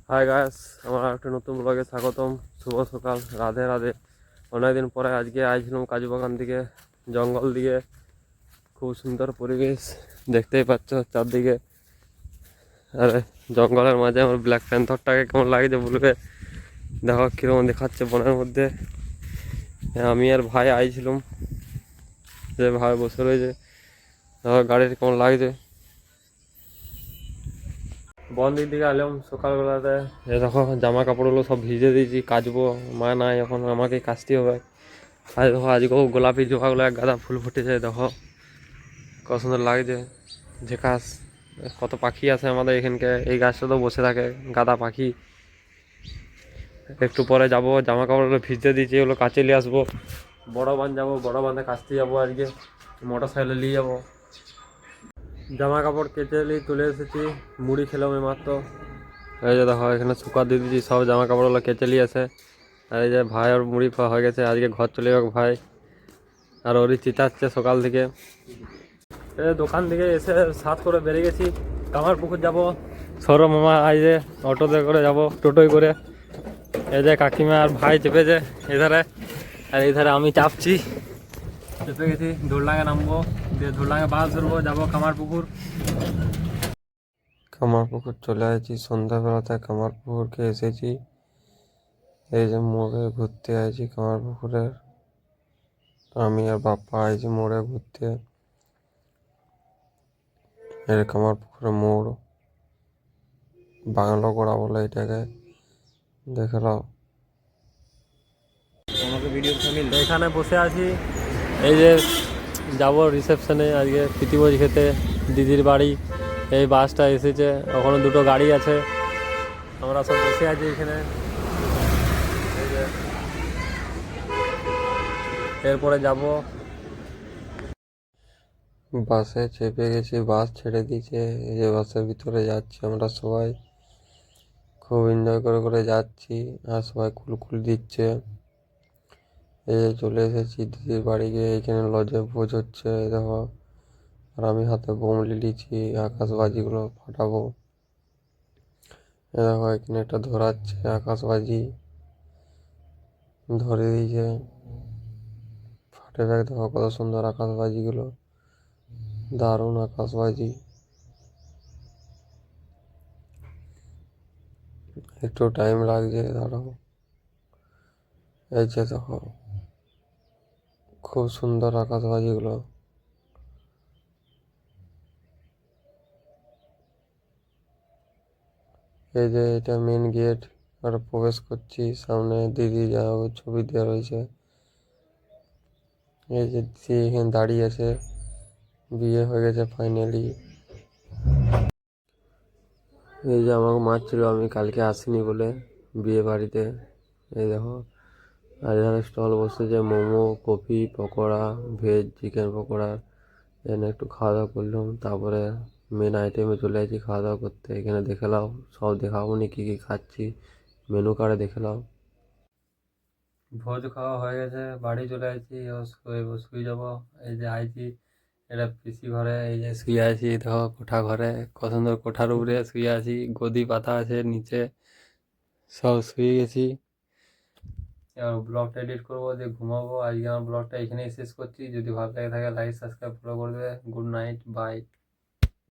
Hi guys, আমার একটা নতুন ব্লগে স্বাগতম। শুভ সকাল, রাধে রাধে। অনেকদিন পরে আজকে আইছিলাম কাজু বাগান দিকে, জঙ্গল দিকে। খুব সুন্দর পরিবেশ দেখতেই পাচ্ছ চারদিকে। আর জঙ্গলের মাঝে আমার ব্ল্যাক প্যান্থরটাকে কেমন লাগছে বলবে। দেখো কিরকম দেখাচ্ছে বনের মধ্যে। আমি আর ভাই আইছিলাম, যে ভাই বসে রয়েছে। দেখো গাড়ির কেমন লাগছে। বন দিক থেকে এলাম সকালবেলাতে। দেখো জামা কাপড়গুলো সব ভিজে দিয়েছি, কাচবো। মা নাই এখন, আমাকে কাচতে হবে। আর দেখো আজকেও গোলাপি জবাগুলো এক গাদা ফুল ফুটেছে। দেখো কত সুন্দর লাগছে। ঝেকাস কত পাখি আছে আমাদের এখানকে, এই গাছটা তো বসে থাকে গাদা পাখি। একটু পরে যাব, জামা কাপড়গুলো ভিজতে দিয়েছি, এগুলো কাচে নিয়ে আসবো। বড় বাঁধ যাবো, বড় বাঁধে কাচতে যাবো আজকে। মোটর সাইকেলে নিয়ে যাবো। জামা কাপড় কেচে নিয়ে চলে এসেছি। মুড়ি খেলাম এই মাত্র। এই যে দেখো এখানে শুকা দিয়ে দিয়েছি, সব জামা কাপড়গুলো কেচে নিয়ে আসে। আর এই যে ভাই আর মুড়ি খাওয়া হয়ে গেছে, আজকে ঘর চলে যাবে ভাই। আর ওরই চিতাচ্ছে সকাল থেকে। এই দোকান থেকে এসে সাত করে বেরিয়ে গেছি, কামারপুকুর যাব। সৌরভ মামা আই যে অটোতে করে যাব, টোটোয় করে। এই যে কাকিমা আর ভাই চেপেছে এধারে, আর এইধারে আমি চাপছি। চেপে গেছি, ধুরলাঙে নামবো, দিয়ে ধুরলাঙে বাস ধরবো, যাবো কামারপুকুর। কামারপুকুর চলে আসছি সন্ধ্যাবেলাতে, কামারপুকুরকে এসেছি। এই যে মোড়ে ঘুরতে আইছি কামারপুকুরের। আমি আর বাপ্পা আইছি মোড়ে ঘুরতে। এর কামারপুকুরের মোড়, বাংলো গোড়া বলে এটাকে, দেখে নাও। এখানে বসে আছি। এই যে যাব রিসেপশনে আজকে প্রীতিভোজ খেতে, দিদির বাড়ি। এই বাসটা এসেছে, ওখানে দুটো গাড়ি আছে, আমরা সব বসে আছি এখানে। এই যে এরপরে যাব। বাসে চেপে গেছি, বাস ছেড়ে দিয়েছে। এই যে বাসের ভিতরে যাচ্ছি আমরা সবাই, খুব এনজয় করে করে যাচ্ছি। আর সবাই কুলকুল দিচ্ছে। এই যে চলে এসেছি দিদির বাড়ি গিয়ে, এখানে লজে ভোজ হচ্ছে দেখো। আর আমি হাতে বোম লিয়েছি, আকাশবাজিগুলো ফাটাবো। এ দেখো এখানে একটা ধরাচ্ছে আকাশবাজি, ধরে দিয়েছে। ফাটে দেখ, দেখো কত সুন্দর আকাশবাজিগুলো, দারুণ আকাশবাজি। একটু টাইম লাগছে, দাঁড়াও। এই যে দেখো খুব সুন্দর আকাশবাজিগুলো। এই যে এটা মেন গেট, আর প্রবেশ করছি। সামনে দিদি যা ছবি দেওয়া রয়েছে। এই যে দিদি এখানে দাঁড়িয়ে আছে, বিয়ে হয়ে গেছে ফাইনালি। এই যে আমাকে মারছিল আমি কালকে আসিনি বলে বিয়ে বাড়িতে। এই দেখো আর এখানে স্টল বসেছে, momo, coffee, pakora, veg chicken pakora. এখানে একটু খাওয়া দাওয়া করলাম, তারপরে মেন আইটেমে চলে আসি খাওয়া দাওয়া করতে। এখানে দেখে নাও, সব দেখাবো নি কী কী খাচ্ছি, মেনু কার্ডে দেখে নাও। ভোজ খাওয়া হয়ে গেছে, বাড়ি চলে আসছি, শুয়ে যাবো। এই যে আইছি এটা পিসি ঘরে, এই যে শুয়ে আছি দেখো কোঠা ঘরে। কত সুন্দর কোঠার উপরে শুয়ে আছি, গদি পাতা আছে নিচে, সব শুয়ে গেছি। এবার ব্লগটা এডিট করবো, দিয়ে ঘুমাবো। আজকে আমার ব্লগটা এখানেই শেষ করছি। যদি ভালো লাগে থাকে লাইক সাবস্ক্রাইব ফলো করে দেবে। Good night, by.